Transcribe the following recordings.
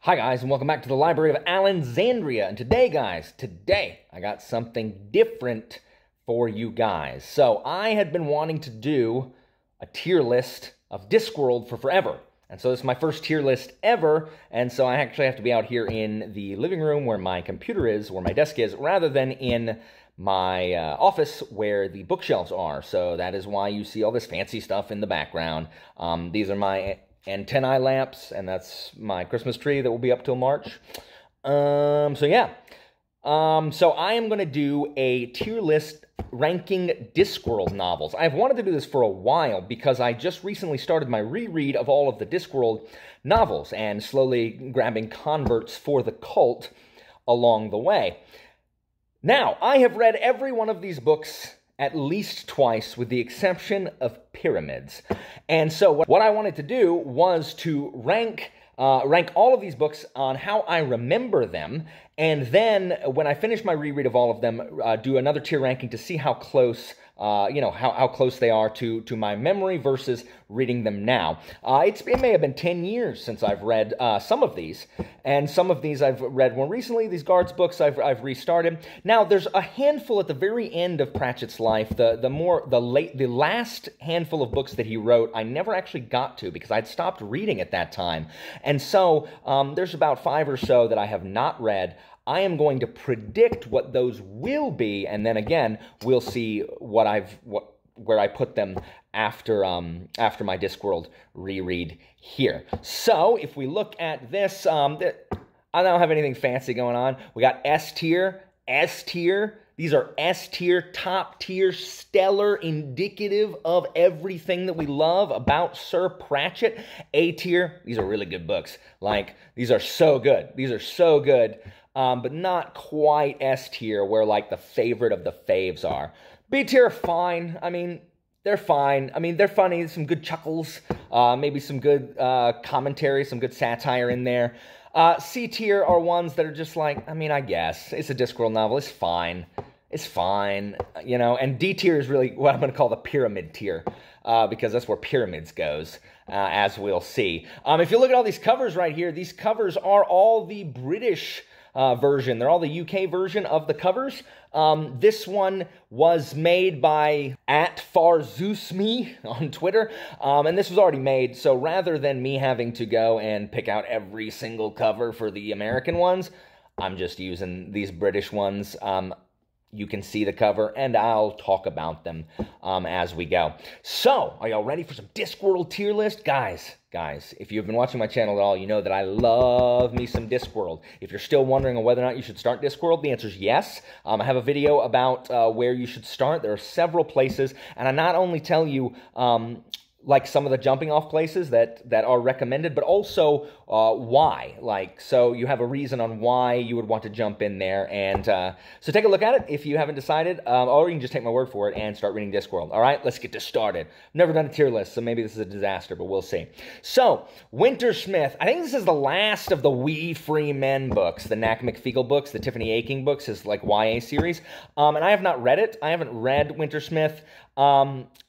Hi guys, and welcome back to the Library of Alexandria. And today, guys, I got something different for you guys. So I had been wanting to do a tier list of Discworld for forever. And so this is my first tier list ever, and so I actually have to be out here in the living room where my computer is, where my desk is, rather than in my office where the bookshelves are. So that is why you see all this fancy stuff in the background. These are my antennae lamps, and that's my Christmas tree that will be up till March. So I am going to do a tier list ranking Discworld novels. I've wanted to do this for a while because I just recently started my reread of all of the Discworld novels and slowly grabbing converts for the cult along the way. Now, I have read every one of these books at least twice, with the exception of Pyramids. And so what I wanted to do was to rank all of these books on how I remember them, and then when I finish my reread of all of them, do another tier ranking to see how close, how close they are to my memory versus reading them now. It may have been 10 years since I've read some of these, and some of these I've read more recently. These Guards books I've restarted. Now, there's a handful at the very end of Pratchett's life. The last handful of books that he wrote, I never actually got to because I'd stopped reading at that time. And so there's about 5 or so that I have not read. I am going to predict what those will be, and then again, we'll see where I put them after my Discworld reread here. So if we look at this, I don't have anything fancy going on. We got S tier, S tier. These are S tier, top tier, stellar, indicative of everything that we love about Sir Pratchett. A tier, these are really good books. Like, these are so good. These are so good. But not quite S tier, where like the favorite of the faves are. B tier, fine. I mean, they're fine. I mean, they're funny. Some good chuckles. Maybe some good commentary, some good satire in there. C tier are ones that are just like, I mean, I guess. It's a Discworld novel. It's fine. It's fine, you know. And D tier is really what I'm going to call the pyramid tier, because that's where Pyramids goes, as we'll see. If you look at all these covers right here, these covers are all the British version. They're all the UK version of the covers. This one was made by @FarZeusMe on Twitter, and this was already made, so rather than me having to go and pick out every single cover for the American ones, I'm just using these British ones. You can see the cover, and I'll talk about them as we go. So, are y'all ready for some Discworld tier list? Guys, if you've been watching my channel at all, you know that I love me some Discworld. If you're still wondering on whether or not you should start Discworld, the answer is yes. I have a video about where you should start. There are several places, and I not only tell you like some of the jumping off places that are recommended, but also why. Like, so you have a reason on why you would want to jump in there. And so take a look at it if you haven't decided, or you can just take my word for it and start reading Discworld. All right, let's get this started. I've never done a tier list, so maybe this is a disaster, but we'll see. So, Wintersmith. I think this is the last of the We Free Men books, the Knack McFeagle books, the Tiffany Aching books, his like YA series. And I have not read it. I haven't read Wintersmith.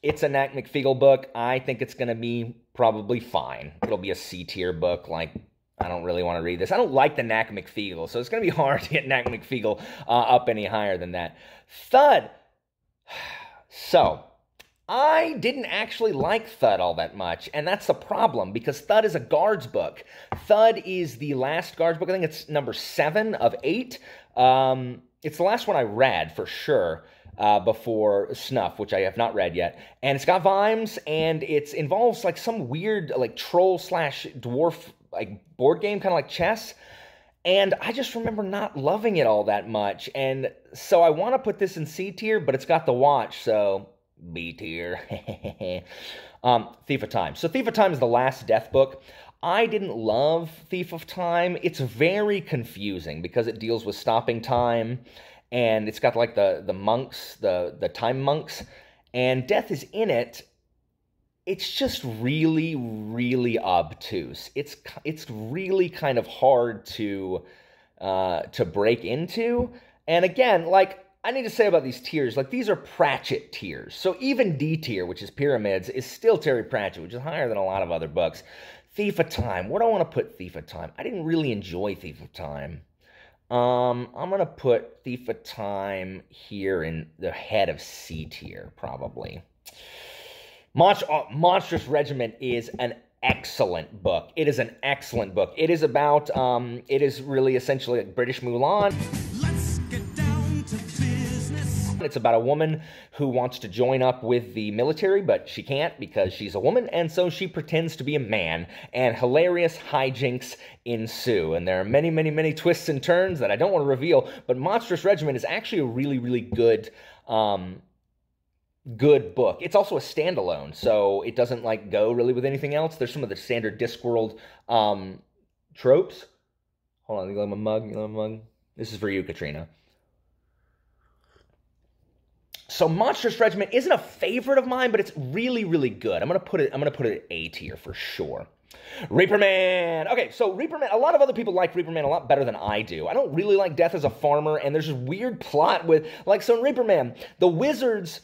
It's a Knack McFeagle book. I think it's going to be probably fine. It'll be a C tier book. Like, I don't really want to read this. I don't like the Knack McFeagle, so it's going to be hard to get Knack McFeagle up any higher than that. Thud. So, I didn't actually like Thud all that much, and that's the problem, because Thud is a Guards book. Thud is the last Guards book. I think it's number 7 of 8. It's the last one I read, for sure. Before Snuff, which I have not read yet. And it's got vibes, and it involves like some weird like troll / dwarf like board game, kind of like chess. And I just remember not loving it all that much. And so I want to put this in C tier, but it's got the watch, so B tier. Thief of Time. So Thief of Time is the last Death book. I didn't love Thief of Time. It's very confusing because it deals with stopping time. And it's got like the monks, the time monks, and Death is in it. It's just really, really obtuse. It's really kind of hard to break into. And again, like, I need to say about these tiers, like, these are Pratchett tiers. So even D tier, which is Pyramids, is still Terry Pratchett, which is higher than a lot of other books. Thief of Time. Where do I want to put Thief of Time? I didn't really enjoy Thief of Time. I'm going to put Thief of Time here in the head of C tier, probably. Monstrous Regiment is an excellent book. It is an excellent book. It is about, it is really essentially like British Mulan. Let's get down to business. It's about a woman who wants to join up with the military, but she can't because she's a woman, and so she pretends to be a man, and hilarious hijinks ensue. And there are many, many, many twists and turns that I don't want to reveal, but Monstrous Regiment is actually a really, really good, good book. It's also a standalone, so it doesn't like go really with anything else. There's some of the standard Discworld tropes. Hold on, you like my mug? You like my mug? This is for you, Katrina. So Monstrous Regiment isn't a favorite of mine, but it's really, really good. I'm gonna put it at A tier for sure. Reaper Man. Okay, so Reaper Man, a lot of other people like Reaper Man a lot better than I do. I don't really like Death as a Farmer, and there's this weird plot with, like, so in Reaper Man, the wizards,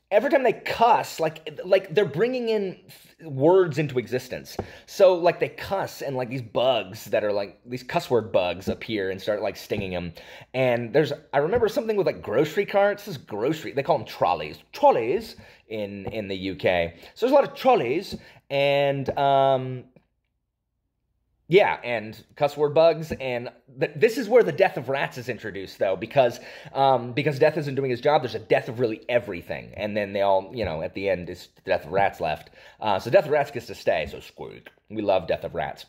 every time they cuss, like they're bringing in words into existence. So, like, they cuss, and, like, these bugs that are, like, these cuss word bugs appear and start, like, stinging them. And I remember something with, like, grocery carts. This is grocery. They call them trolleys. Trolleys in the UK. So there's a lot of trolleys, and, yeah, and cuss word bugs, and this is where the death of rats is introduced, though, because Death isn't doing his job. There's a death of really everything, and then they all, you know, at the end, is the death of rats left. So Death of Rats gets to stay, so squeak. We love Death of Rats.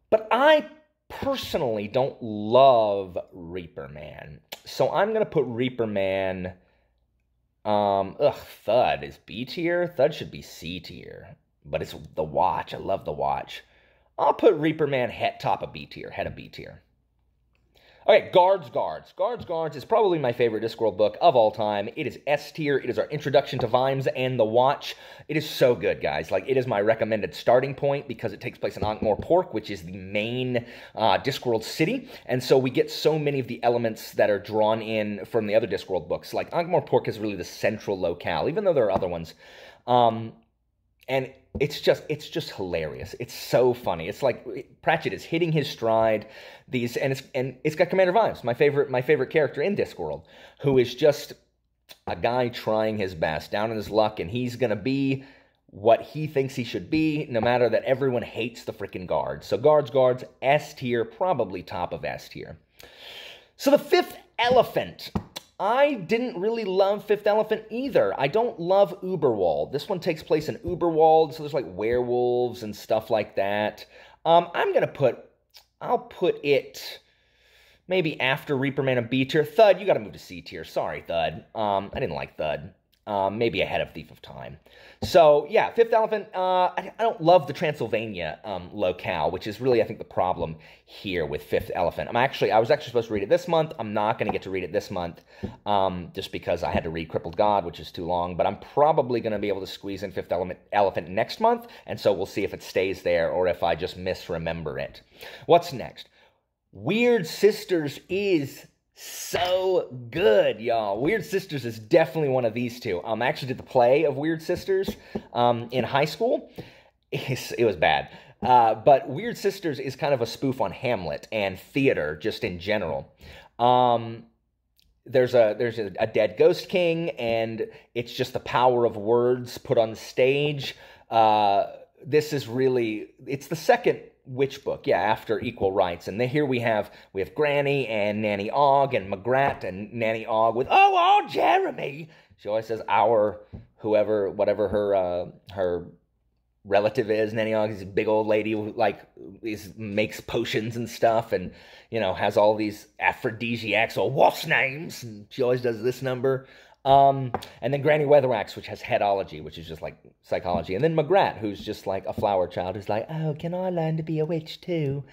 But I personally don't love Reaper Man, so I'm going to put Reaper Man, Thud is B tier? Thud should be C tier, but it's The Watch. I love The Watch. I'll put Reaper Man top of B tier, head of B tier. Okay, Guards. Guards is probably my favorite Discworld book of all time. It is S tier. It is our introduction to Vimes and The Watch. It is so good, guys. Like, it is my recommended starting point because it takes place in Ankh-Morpork, which is the main Discworld city. And so we get so many of the elements that are drawn in from the other Discworld books. Like, Ankh-Morpork is really the central locale, even though there are other ones. And it's just hilarious. It's so funny. It's like Pratchett is hitting his stride. And it's got Commander Vimes, my favorite character in Discworld, who is just a guy trying his best, down in his luck, and he's gonna be what he thinks he should be, no matter that everyone hates the freaking guards. So Guards, S tier, probably top of S tier. So the Fifth Elephant. I didn't really love Fifth Elephant either. I don't love Uberwald. This one takes place in Uberwald, so there's like werewolves and stuff like that. I'll put it maybe after Reaper Man and B tier. Thud, you gotta move to C tier. Sorry, Thud. I didn't like Thud. Maybe ahead of Thief of Time. So, yeah, Fifth Elephant, I don't love the Transylvania locale, which is really, I think, the problem here with Fifth Elephant. I was actually supposed to read it this month. I'm not going to get to read it this month, just because I had to read Crippled God, which is too long. But I'm probably going to be able to squeeze in Fifth Elephant next month, and so we'll see if it stays there or if I just misremember it. What's next? Weird Sisters is so good, y'all. Weird Sisters is definitely one of these two. I actually did the play of Weird Sisters in high school. It was bad. But Weird Sisters is kind of a spoof on Hamlet and theater just in general. There's a dead ghost king, and it's just the power of words put on stage. It's the second witch book, yeah, after Equal Rights. And here we have Granny and Nanny Ogg and McGrath and Nanny Ogg with, oh, Jeremy. She always says our, whoever, whatever her relative is. Nanny Ogg is a big old lady who, like, makes potions and stuff, and, you know, has all these aphrodisiacs or wolf's names, and she always does this number. And then Granny Weatheraxe, which has headology, which is just like psychology. And then McGrath, who's just like a flower child, who's like, oh, can I learn to be a witch too?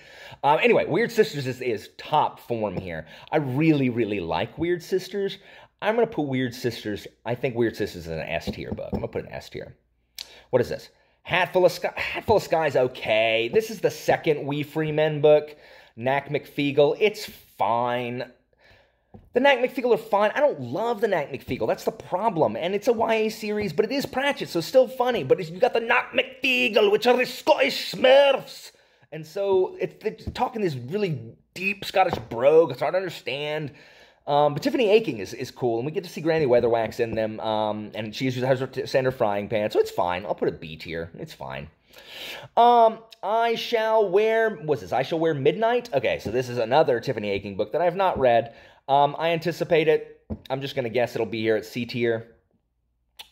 Anyway, Weird Sisters is top form here. I really, really like Weird Sisters. I'm going to put Weird Sisters, I think Weird Sisters is an S tier book. I'm going to put an S tier. What is this? Hatful of Sky is okay. This is the second We Free Men book. Knack McFeagle. It's fine. The Knack McFeagle are fine. I don't love the Knack McFeagle. That's the problem. And it's a YA series, but it is Pratchett, so it's still funny. But you got the Knack McFeagle, which are the Scottish Smurfs. And so it's talking this really deep Scottish brogue. It's hard to understand. But Tiffany Aching is cool, and we get to see Granny Weatherwax in them. And she has her Sander frying pan, so it's fine. I'll put a B tier. It's fine. I Shall Wear Midnight. Okay, so this is another Tiffany Aching book that I have not read. I anticipate it. I'm just going to guess it'll be here at C tier.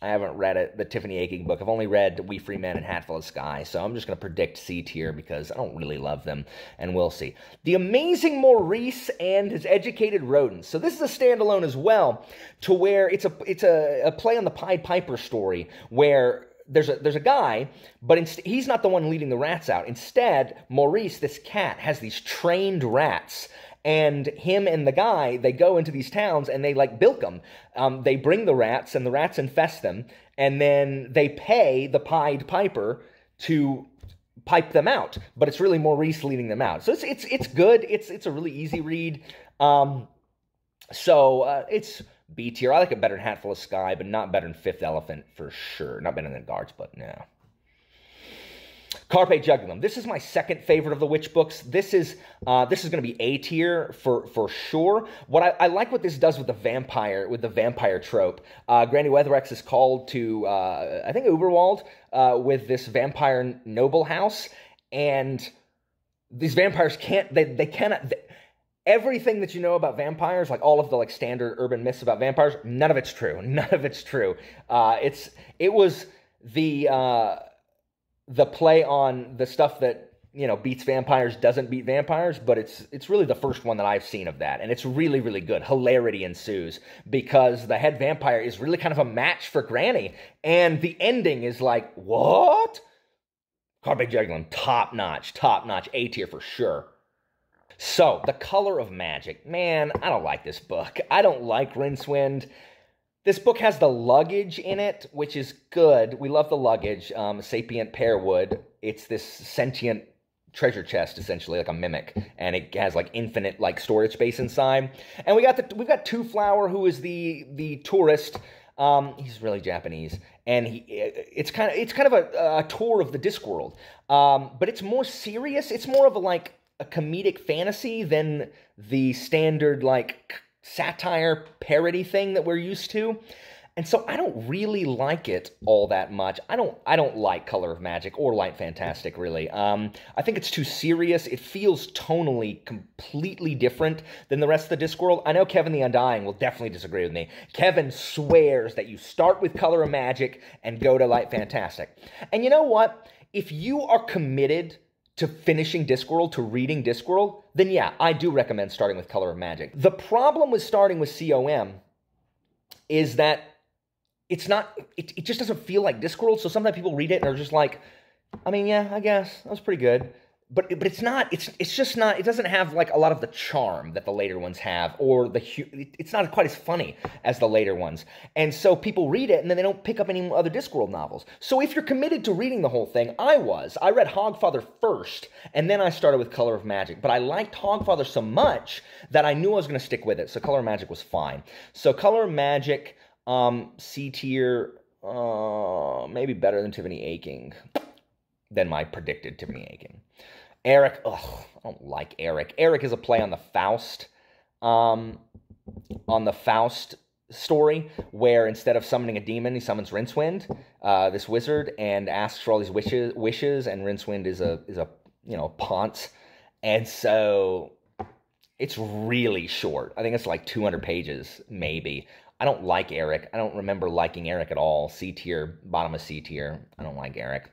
I haven't read it, the Tiffany Aching book. I've only read We Free Men and Hatful of Sky, so I'm just going to predict C tier because I don't really love them, and we'll see. The Amazing Maurice and His Educated Rodents. So this is a standalone as well, to where it's a play on the Pied Piper story, where there's a guy, but he's not the one leading the rats out. Instead, Maurice, this cat, has these trained rats. And him and the guy, they go into these towns and they like bilk them. They bring the rats and the rats infest them. And then they pay the Pied Piper to pipe them out. But it's really Maurice leading them out. So it's good. It's a really easy read. It's B tier. I like it better than Hatful of Sky, but not better than Fifth Elephant for sure. Not better than Guards, but no. Carpe Jugulum. This is my second favorite of the witch books. This is going to be A tier for sure. I like what this does with the vampire trope. Granny Weatherwax is called to I think Uberwald with this vampire noble house, and these vampires cannot. Everything that you know about vampires, like all of the like standard urban myths about vampires, none of it's true. None of it's true. It was the play on the stuff that, you know, beats vampires doesn't beat vampires, but it's really the first one that I've seen of that, and it's really, really good. Hilarity ensues, because the head vampire is really kind of a match for Granny, and the ending is like, what? Carpe Jugulum, top-notch, A tier for sure. So, The Color of Magic. Man, I don't like this book. I don't like Rincewind. This book has the luggage in it, which is good. We love the luggage. Sapient Pearwood. It's this sentient treasure chest, essentially, like a mimic, and it has like infinite like storage space inside. And we've got Two Flower, who is the tourist. He's really Japanese, and it's kind of a tour of the Discworld. But it's more serious. It's more of a comedic fantasy than the standard like satire parody thing that we're used to. And so I don't really like it all that much. I don't like Color of Magic or Light Fantastic, really. I think it's too serious. It feels tonally completely different than the rest of the Discworld. I know Kevin the Undying will definitely disagree with me. Kevin swears that you start with Color of Magic and go to Light Fantastic. And you know what? If you are committed to finishing Discworld, to reading Discworld, then yeah, I do recommend starting with Color of Magic. The problem with starting with COM is that it just doesn't feel like Discworld, so sometimes people read it and are just like, I mean, yeah, I guess, that was pretty good. But it's just not, it doesn't have like a lot of the charm that the later ones have, or it's not quite as funny as the later ones. And so people read it and then they don't pick up any other Discworld novels. So if you're committed to reading the whole thing, I read Hogfather first, and then I started with Color of Magic. But I liked Hogfather so much that I knew I was going to stick with it, so Color of Magic was fine. So Color of Magic, C tier, maybe better than Tiffany Aching, than my predicted Tiffany Aching. Eric, I don't like Eric. Eric is a play on the Faust, story, where instead of summoning a demon, he summons Rincewind, this wizard, and asks for all these wishes, and Rincewind is a ponce, and so it's really short. I think it's like 200 pages, maybe. I don't like Eric. I don't remember liking Eric at all. C tier, bottom of C tier. I don't like Eric.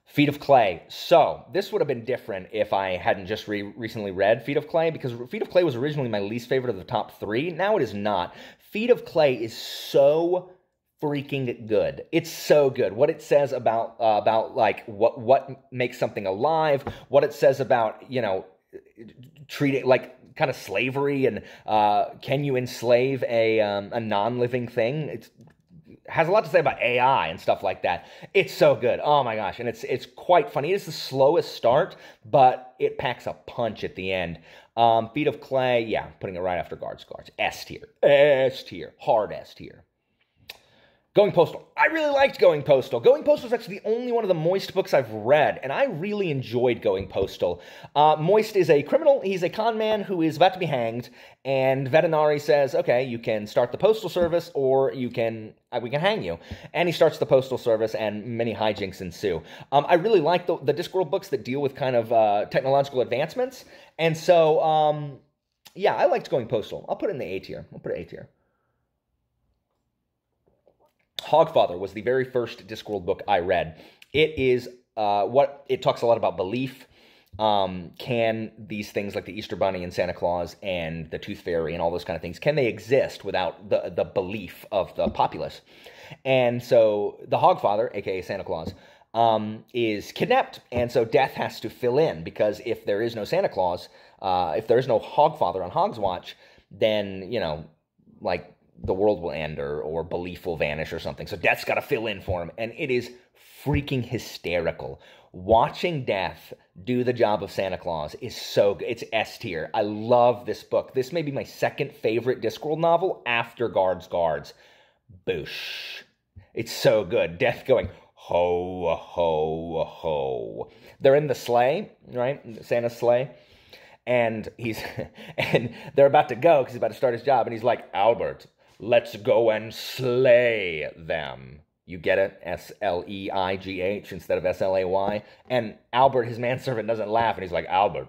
Feet of Clay. So, this would have been different if I hadn't just recently read Feet of Clay, because Feet of Clay was originally my least favorite of the top 3. Now it is not. Feet of Clay is so freaking good. It's so good. What it says about like what makes something alive, what it says about, treating like kind of slavery, and can you enslave a non-living thing? It has a lot to say about AI and stuff like that. It's so good. Oh my gosh. And it's quite funny. It's the slowest start, but it packs a punch at the end. Feet of Clay, yeah, putting it right after Guards. S tier. S tier. Hard S tier. Going Postal. I really liked Going Postal. Going Postal is actually the only one of the Moist books I've read, and I really enjoyed Going Postal. Moist is a criminal. He's a con man who is about to be hanged, and Vetinari says, okay, you can start the Postal Service, or we can hang you. And he starts the Postal Service, and many hijinks ensue. I really like the Discworld books that deal with kind of technological advancements, and so, yeah, I liked Going Postal. I'll put it in the A tier. I'll put it A tier. Hogfather was the very first Discworld book I read. It is it talks a lot about belief. Can these things like the Easter Bunny and Santa Claus and the Tooth Fairy and all those kind of things, can they exist without the belief of the populace? And so the Hogfather, aka Santa Claus, is kidnapped, and so Death has to fill in, because if there is no Santa Claus, if there is no Hogfather on Hogswatch, then, you know, like, the world will end, or belief will vanish or something. So Death's got to fill in for him, and it is freaking hysterical. Watching Death do the job of Santa Claus is so good. It's S tier. I love this book. This may be my second favorite Discworld novel after Guards. Boosh. It's so good. Death going, ho, ho, ho. They're in the sleigh, right? Santa's sleigh. And and they're about to go because he's about to start his job. And he's like, Albert, let's go and slay them. You get it? S-L-E-I-G-H instead of S-L-A-Y. And Albert, his manservant, doesn't laugh. And he's like, Albert,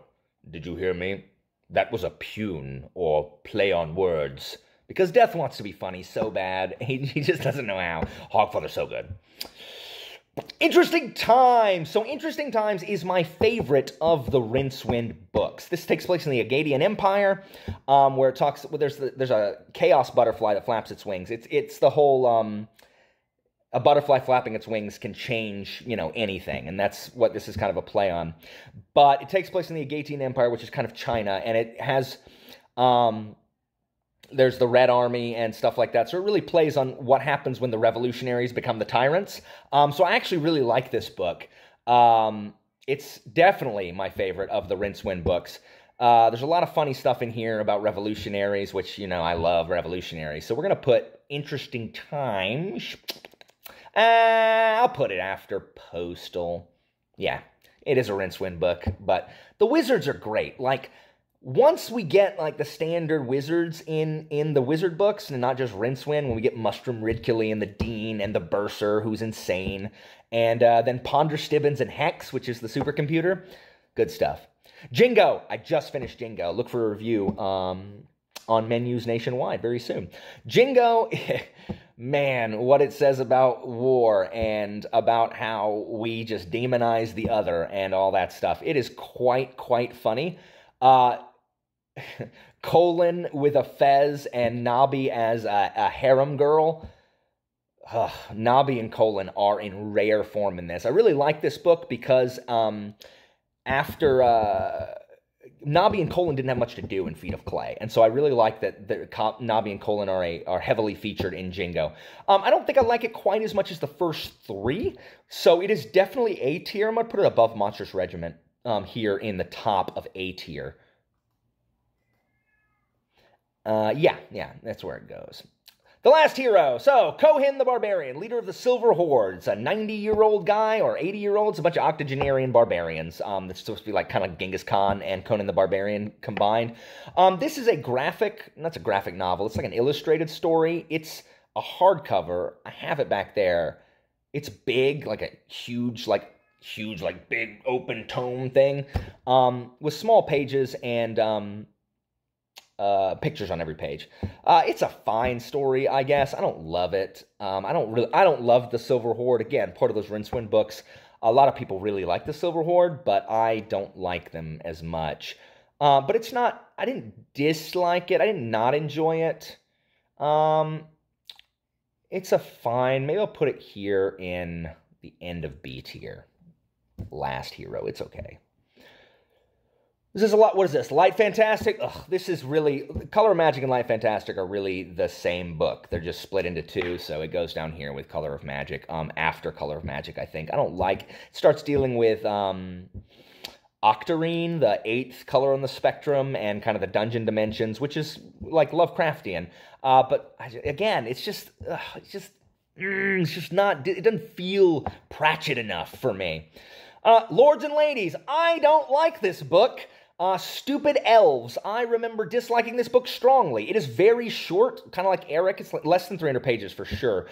did you hear me? That was a pun, or play on words. Because Death wants to be funny so bad. He just doesn't know how. Hogfather's so good. Interesting Times. So Interesting Times is my favorite of the Rincewind books. This takes place in the Agadian Empire, where it talks. Well, there's a chaos butterfly that flaps its wings. It's the whole a butterfly flapping its wings can change, you know, anything, and that's what this is kind of a play on. But it takes place in the Agadian Empire, which is kind of China, and it has there's the Red Army and stuff like that. So it really plays on what happens when the revolutionaries become the tyrants. So I actually really like this book. It's definitely my favorite of the Rincewind books. There's a lot of funny stuff in here about revolutionaries, which, you know, I love revolutionaries. So we're going to put Interesting Times. I'll put it after Postal. Yeah, it is a Rincewind book, but the wizards are great. Like, once we get, like, the standard wizards in the wizard books, and not just Rincewind, when we get Mustrum Ridcully and the Dean and the Bursar, who's insane, and then Ponder Stibbons and Hex, which is the supercomputer, good stuff. Jingo! I just finished Jingo. Look for a review on menus nationwide very soon. Jingo, man, what it says about war and about how we just demonize the other and all that stuff. It is quite funny. Colin with a fez and Nobby as a harem girl. Nobby and Colin are in rare form in this. I really like this book because after Nobby and Colin didn't have much to do in Feet of Clay, and so I really like that Nobby and Colin are heavily featured in Jingo. I don't think I like it quite as much as the first three, so it is definitely A tier. I'm going to put it above Monstrous Regiment here in the top of A tier. Yeah, that's where it goes. The Last Hero. So, Kohin the Barbarian, leader of the Silver Horde. It's a 90-year-old guy, or 80-year-old. It's a bunch of octogenarian barbarians. That's supposed to be like kind of like Genghis Khan and Conan the Barbarian combined. This is a graphic, that's a graphic novel. It's like an illustrated story. It's a hardcover. I have it back there. It's big, like a huge, big open tome thing, with small pages and pictures on every page. It's a fine story, I guess. I don't love it. I don't love the Silver Horde. Again, part of those Rincewind books. A lot of people really like the Silver Horde, but I don't like them as much. But it's not, I didn't dislike it. I did not enjoy it. It's a fine, maybe I'll put it here in the end of B tier. Last Hero, it's okay. This is a lot. What is this? Light Fantastic? Ugh, this is really... Color of Magic and Light Fantastic are really the same book. They're just split into two, so it goes down here with Color of Magic. After Color of Magic, I think. I don't like... It starts dealing with Octarine, the 8th color on the spectrum, and kind of the dungeon dimensions, which is like Lovecraftian. But again, it's just not, it doesn't feel Pratchett enough for me. Lords and ladies, I don't like this book. Stupid Elves. I remember disliking this book strongly. It is very short, kind of like Eric. It's less than 300 pages for sure.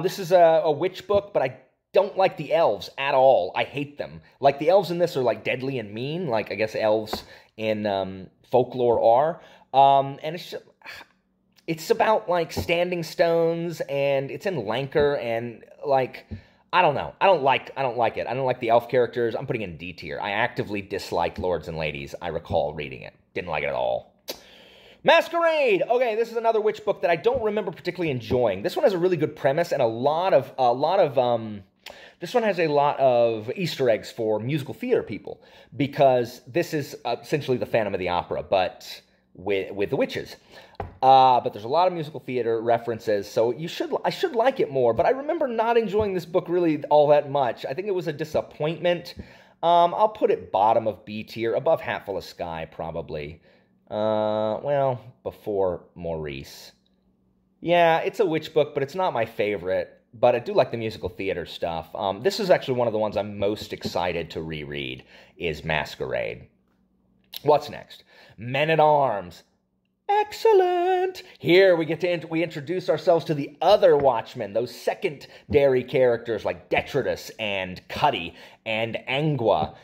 This is a witch book, but I don't like the elves at all. I hate them. Like, the elves in this are, like, deadly and mean, like, I guess elves in folklore are. And it's about, like, standing stones, and it's in Lancre, and, like, I don't know. I don't like it. I don't like the elf characters. I'm putting in D tier. I actively disliked Lords and Ladies. I recall reading it. Didn't like it at all. Masquerade! Okay, this is another witch book that I don't remember particularly enjoying. This one has a really good premise and this one has a lot of Easter eggs for musical theater people, because this is essentially the Phantom of the Opera, but with the witches. But there's a lot of musical theater references, so I should like it more, but I remember not enjoying this book really all that much. I think it was a disappointment. I'll put it bottom of B tier, above Hatful of Sky, probably. Well, before Maurice. Yeah, it's a witch book, but it's not my favorite. But I do like the musical theater stuff. This is actually one of the ones I'm most excited to reread, is Masquerade. What's next? Men-at-Arms. Excellent! Here we introduce ourselves to the other Watchmen, those secondary characters like Detritus and Cuddy and Angua.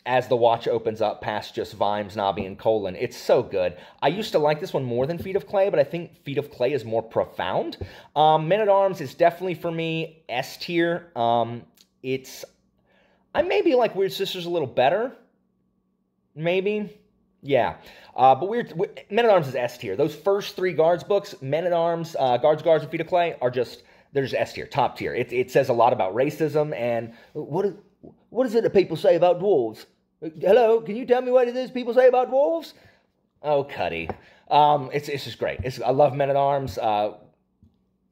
As the watch opens up past just Vimes, Nobby, and Colin. It's so good. I used to like this one more than Feet of Clay, but I think Feet of Clay is more profound. Men-at-Arms is definitely, for me, S tier. I maybe like Weird Sisters a little better. Maybe. Yeah. But Men-at-Arms is S tier. Those first 3 Guards books, Men-at-Arms, Guards, and Feet of Clay, they're just S tier, top tier. It says a lot about racism, and what is it that people say about dwarves? Hello, can you tell me what it is people say about dwarves? Oh, Cuddy. It's just great. I love Men-at-Arms.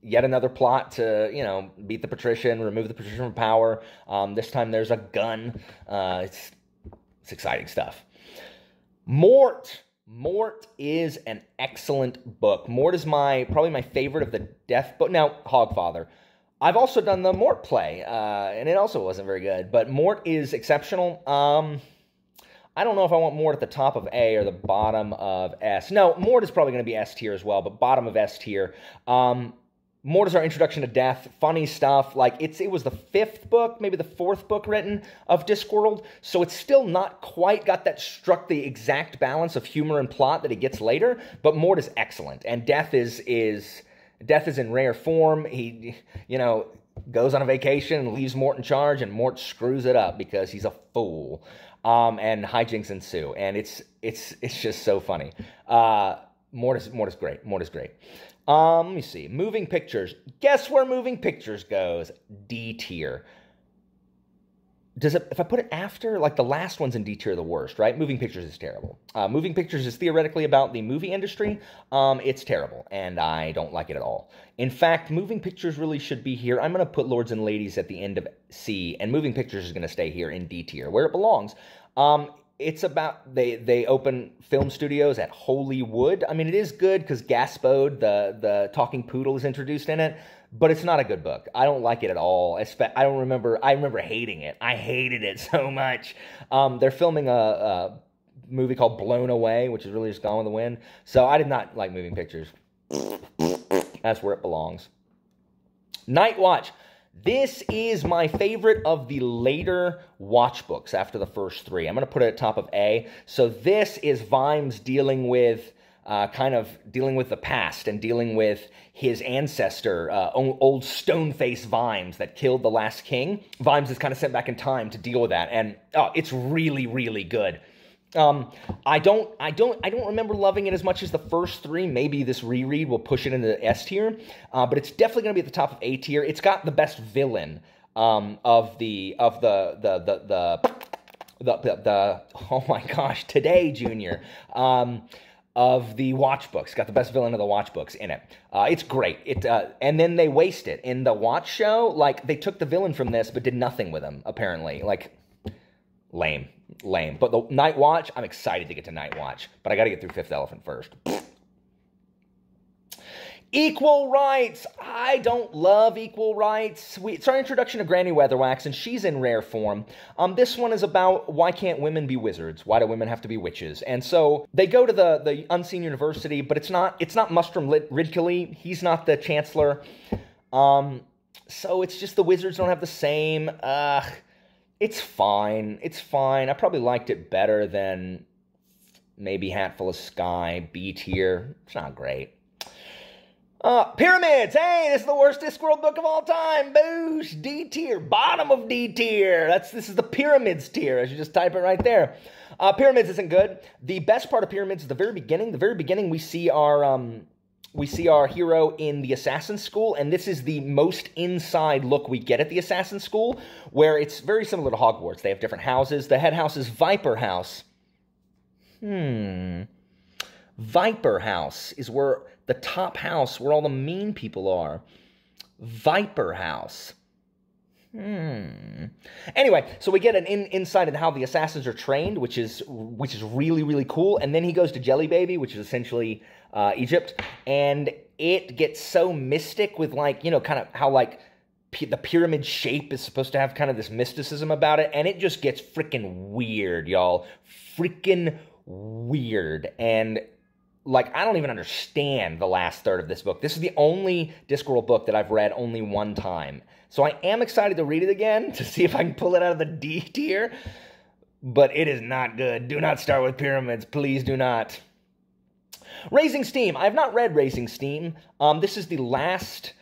Yet another plot to, beat the Patrician, remove the Patrician from power. This time there's a gun. It's exciting stuff. Mort. Mort is an excellent book. Mort is probably my favorite of the Death book. Now, Hogfather. I've also done the Mort play, and it also wasn't very good, but Mort is exceptional. I don't know if I want Mort at the top of A or the bottom of S. No, Mort is probably going to be S tier as well, but bottom of S tier. Mort is our introduction to death, funny stuff. Like, it was the 5th book, maybe the 4th book written of Discworld, so it's still not quite got struck the exact balance of humor and plot that it gets later, but Mort is excellent, and Death is in rare form. He, goes on a vacation and leaves Mort in charge, and Mort screws it up because he's a fool. And hijinks ensue, and it's just so funny. Mort is great. Mort is great. Let me see. Moving Pictures. Guess where Moving Pictures goes? D tier. If I put it after, like, the last one's in D tier, the worst, right? Moving Pictures is terrible. Moving Pictures is theoretically about the movie industry. It's terrible, and I don't like it at all. In fact, Moving Pictures really should be here. I'm going to put Lords and Ladies at the end of C, and Moving Pictures is going to stay here in D tier, where it belongs. It's about, they open film studios at Holywood. I mean, it is good because Gaspode, the talking poodle, is introduced in it, but it's not a good book. I don't like it at all. I remember hating it. I hated it so much. They're filming a movie called Blown Away, which is really just Gone with the Wind. So I did not like Moving Pictures. That's where it belongs. Night Watch. This is my favorite of the later Watch books after the first 3. I'm going to put it at top of A. So this is Vimes dealing with the past and dealing with his ancestor, old Stoneface Vimes that killed the last king. Vimes is kind of sent back in time to deal with that, and it's really, really good. I don't remember loving it as much as the first 3. Maybe this reread will push it into S tier, but it's definitely going to be at the top of A tier. It's got the best villain of the oh my gosh, Today Junior of the Watch books. Got the best villain of the Watch books in it. It's great. And then they waste it in the Watch show. Like, they took the villain from this but did nothing with him, apparently. Like, lame. But the Night Watch, I'm excited to get to Night Watch, but I got to get through Fifth Elephant first. Equal Rights. I don't love Equal Rights. It's our introduction to Granny Weatherwax, and she's in rare form. This one is about why can't women be wizards? Why do women have to be witches? And so they go to the Unseen University, but it's not Mustrum Ridcully. He's not the chancellor. So it's just the wizards don't have the same. It's fine. It's fine. I probably liked it better than maybe Hatful of Sky, B tier. It's not great. Pyramids! Hey, this is the worst Discworld book of all time! Boosh! D tier. Bottom of D tier! This is the Pyramids tier. I should just type it right there. Pyramids isn't good. The best part of Pyramids is the very beginning. The very beginning we see our hero in the Assassin School, and this is the most inside look we get at the Assassin School, where it's very similar to Hogwarts. They have different houses. The head house is Viper House. Viper House is where the top house, where all the mean people are. Viper House. Anyway, so we get an insight into how the assassins are trained, which is really, really cool. And then he goes to Jelly Baby, which is essentially Egypt, and it gets so mystic with, like, you know, kind of how, like, the pyramid shape is supposed to have kind of this mysticism about it, and it just gets freaking weird, y'all. Freaking weird. And, like, I don't even understand the last third of this book. This is the only Discworld book that I've read only one time. So I am excited to read it again to see if I can pull it out of the D tier. But it is not good. Do not start with Pyramids. Please do not. Raising Steam. I have not read Raising Steam. This is the last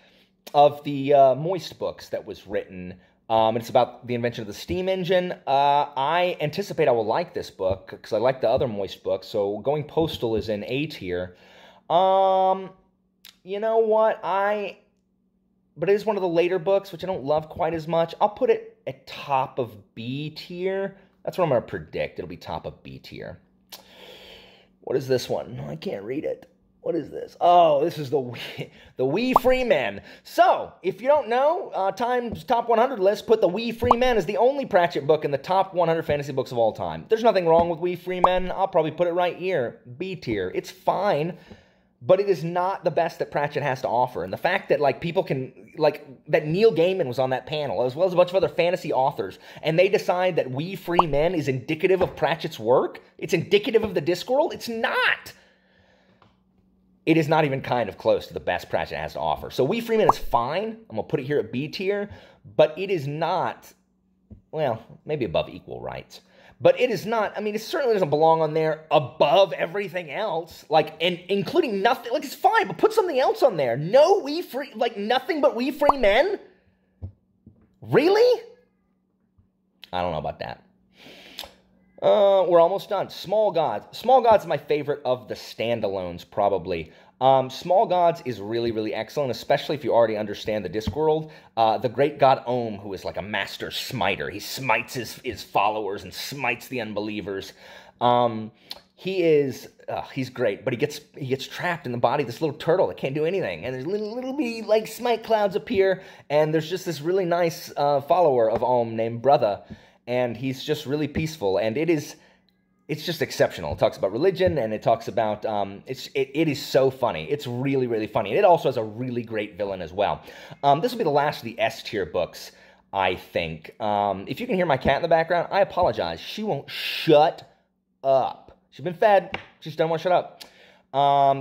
of the Moist books that was written. It's about the invention of the steam engine. I anticipate I will like this book because I like the other Moist books. So Going Postal is in A tier. You know what? But it is one of the later books, which I don't love quite as much. I'll put it at top of B tier. That's what I'm going to predict. It'll be top of B tier. What is this one? I can't read it. What is this? Oh, this is the We Free Men. So, if you don't know, Time's Top 100 list put the We Free Men as the only Pratchett book in the top 100 fantasy books of all time. There's nothing wrong with We Free Men. I'll probably put it right here, B tier. It's fine, but it is not the best that Pratchett has to offer. And the fact that, like, people can, like, that Neil Gaiman was on that panel, as well as a bunch of other fantasy authors, and they decide that We Free Men is indicative of Pratchett's work, it's indicative of the Discworld, it's not. It is not even kind of close to the best Pratchett has to offer. So We Free Men is fine. I'm going to put it here at B tier, but it is not, well, maybe above Equal Rights. But it is not, I mean, it certainly doesn't belong on there above everything else. Like, and including nothing, like, it's fine, but put something else on there. No We Free, like, nothing but We Free Men? Really? I don't know about that. We're almost done. Small Gods. Small Gods is my favorite of the standalones, probably. Small Gods is really, really excellent, especially if you already understand the Discworld. The great god Ohm, who is like a master smiter. He smites his followers and smites the unbelievers. He's great, but he gets trapped in the body of this little turtle that can't do anything. And there's little bitty, like, smite clouds appear, and there's just this really nice follower of Ohm named Brother. And he's just really peaceful, and it's just exceptional. It talks about religion, and it talks about, it is so funny. It's really, really funny. And it also has a really great villain as well. This will be the last of the S-tier books, I think. If you can hear my cat in the background, I apologize. She won't shut up. She's been fed. She just doesn't want to shut up.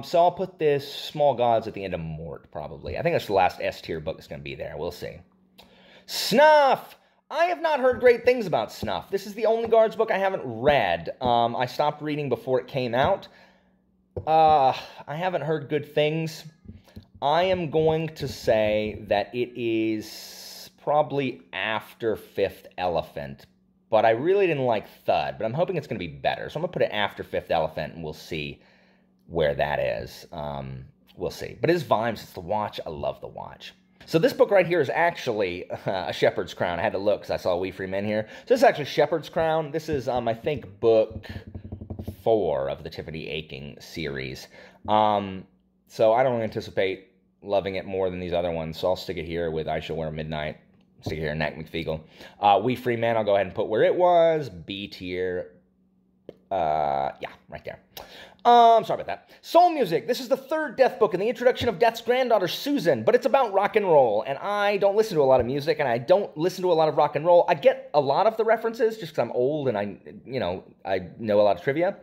So I'll put this Small Gods at the end of Mort, probably. I think that's the last S-tier book that's going to be there. We'll see. Snuff! I have not heard great things about Snuff. This is the only Guards book I haven't read. I stopped reading before it came out. I haven't heard good things. I am going to say that it is probably after Fifth Elephant. But I really didn't like Thud, but I'm hoping it's going to be better. So I'm going to put it after Fifth Elephant, and we'll see where that is. We'll see. But it's vibes. It's The Watch. I love The Watch. So this book right here is actually a Shepherd's Crown. I had to look because I saw We Free Men here. So this is actually Shepherd's Crown. This is, I think, book 4 of the Tiffany Aching series. So I don't anticipate loving it more than these other ones. So I'll stick it here with I Shall Wear Midnight. stick here, Knack McFeagle. We Free Man, I'll go ahead and put where it was. B tier. Yeah, right there. Sorry about that. Soul Music. This is the third Death book in the introduction of Death's granddaughter, Susan, but it's about rock and roll, and I don't listen to a lot of music, and I don't listen to a lot of rock and roll. I get a lot of the references just because I'm old and I know a lot of trivia.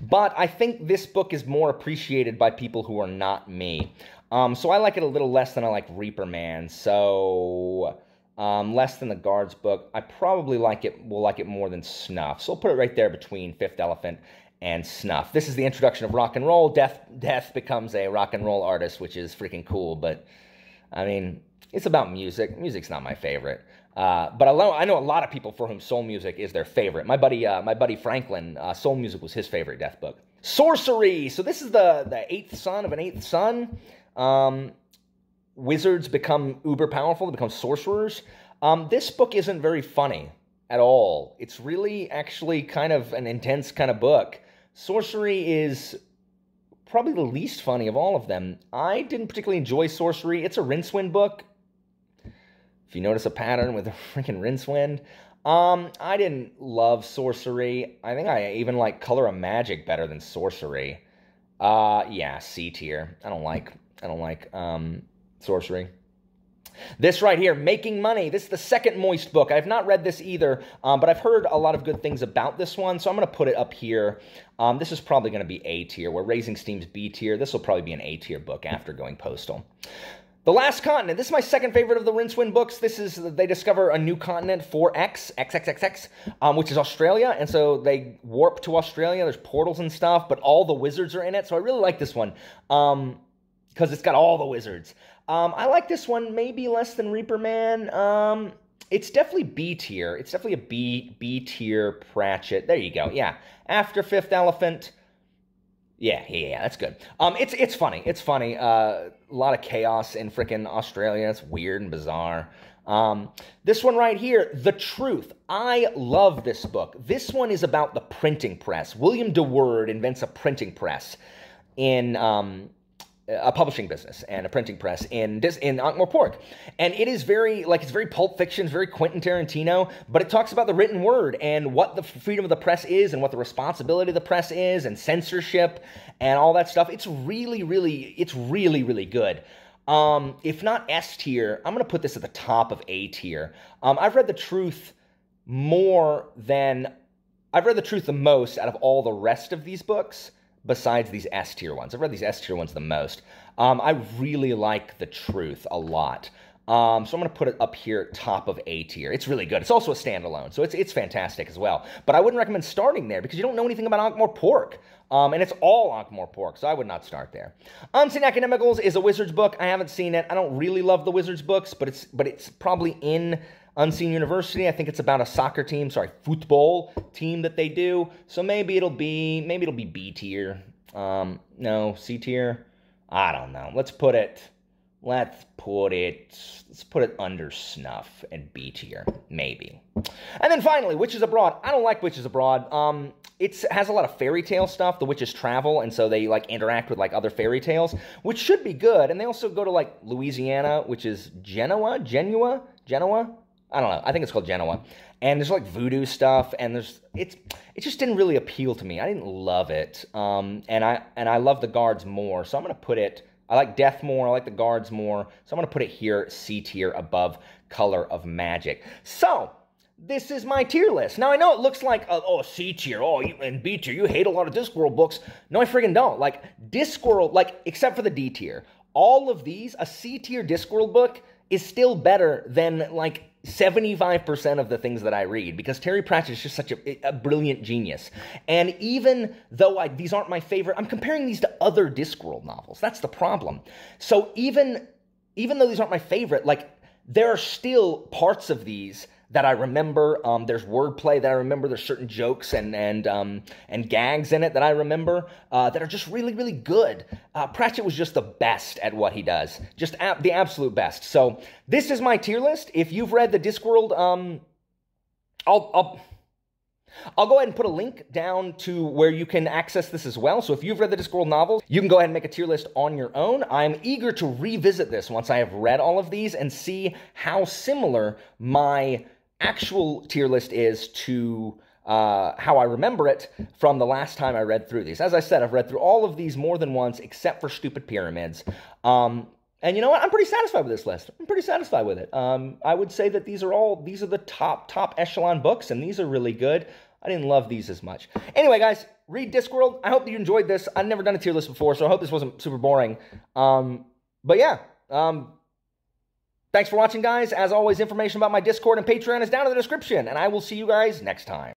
But I think this book is more appreciated by people who are not me. So I like it a little less than I like Reaper Man. So less than the Guards book. I probably will like it more than Snuff. So I'll put it right there between Fifth Elephant and Snuff. This is the introduction of rock and roll. Death becomes a rock and roll artist, which is freaking cool. But I mean, it's about music. Music's not my favorite. But I know a lot of people for whom Soul Music is their favorite. My buddy Franklin, Soul Music was his favorite Death book. Sorcery. So this is the eighth son of an eighth son. Wizards become uber powerful. They become sorcerers. This book isn't very funny at all. It's really actually kind of an intense kind of book. Sorcery is probably the least funny of all of them. I didn't particularly enjoy Sorcery. It's a Rincewind book. If you notice a pattern with a freaking Rincewind. I didn't love Sorcery. I think I even like Color of Magic better than Sorcery. Yeah, C tier. I don't like Sorcery. This right here, Making Money. This is the second Moist book. I have not read this either, but I've heard a lot of good things about this one, so I'm going to put it up here. This is probably going to be A tier, where Raising Steam's B tier. This will probably be an A tier book after going postal. The Last Continent. This is my second favorite of the Rincewind books. They discover a new continent, 4X, which is Australia, and so they warp to Australia. There's portals and stuff, but all the wizards are in it, so I really like this one, because it's got all the wizards. I like this one maybe less than Reaper Man. It's definitely B tier. It's definitely a B tier Pratchett. There you go. Yeah. After Fifth Elephant. Yeah, that's good. It's funny. It's funny. A lot of chaos in frickin' Australia. It's weird and bizarre. This one right here, The Truth. I love this book. This one is about the printing press. William de Worde invents a printing press in a publishing business and a printing press in Ankh-Morpork. And it is it's very Pulp Fiction, it's very Quentin Tarantino, but it talks about the written word and what the freedom of the press is and what the responsibility of the press is and censorship and all that stuff. It's really, really good. If not S tier, I'm going to put this at the top of A tier. I've read The Truth the most out of all the rest of these books, besides these S tier ones. I've read these S tier ones the most. I really like The Truth a lot. So I'm going to put it up here, top of A tier. It's really good. It's also a standalone, so it's fantastic as well. But I wouldn't recommend starting there because you don't know anything about Ankh-Morpork. And it's all Ankh-Morpork, so I would not start there. Unseen Academicals is a Wizards book. I haven't seen it. I don't really love the Wizards books, but it's probably in Unseen University. I think it's about a football team that they do. So maybe it'll be B tier. No, C tier. I don't know. Let's put it under Snuff and B tier, maybe. And then finally, Witches Abroad. I don't like Witches Abroad. It has a lot of fairy tale stuff. The witches travel, and so they interact with other fairy tales, which should be good. And they also go to Louisiana, which is Genoa. I don't know. I think it's called Genoa. And there's voodoo stuff, and it just didn't really appeal to me. I didn't love it. And I love the Guards more, so I'm going to put it. I like Death more. I like the Guards more, so I'm going to put it here, C tier, above Color of Magic. So this is my tier list. Now I know it looks like C tier, and B tier. You hate a lot of Discworld books. No, I friggin' don't. Discworld, except for the D tier. All of these, a C tier Discworld book is still better than 75% of the things that I read, because Terry Pratchett is just such a brilliant genius. And even though these aren't my favorite, I'm comparing these to other Discworld novels. That's the problem. So even though these aren't my favorite, there are still parts of these that I remember. There's wordplay that I remember. There's certain jokes and gags in it that I remember that are just really, really good. Pratchett was just the best at what he does. Just the absolute best. So I'll go ahead and put a link down to where you can access this as well. So if you've read the Discworld novels, you can go ahead and make a tier list on your own. I'm eager to revisit this once I have read all of these and see how similar my actual tier list is to how I remember it from the last time I read through these. As I said, I've read through all of these more than once, except for Stupid Pyramids. And you know what? I'm pretty satisfied with this list. I'm pretty satisfied with it. I would say that these are the top echelon books, and these are really good. I didn't love these as much. Anyway, guys, read Discworld. I hope you enjoyed this. I've never done a tier list before, so I hope this wasn't super boring. But yeah, thanks for watching, guys. As always, information about my Discord and Patreon is down in the description, and I will see you guys next time.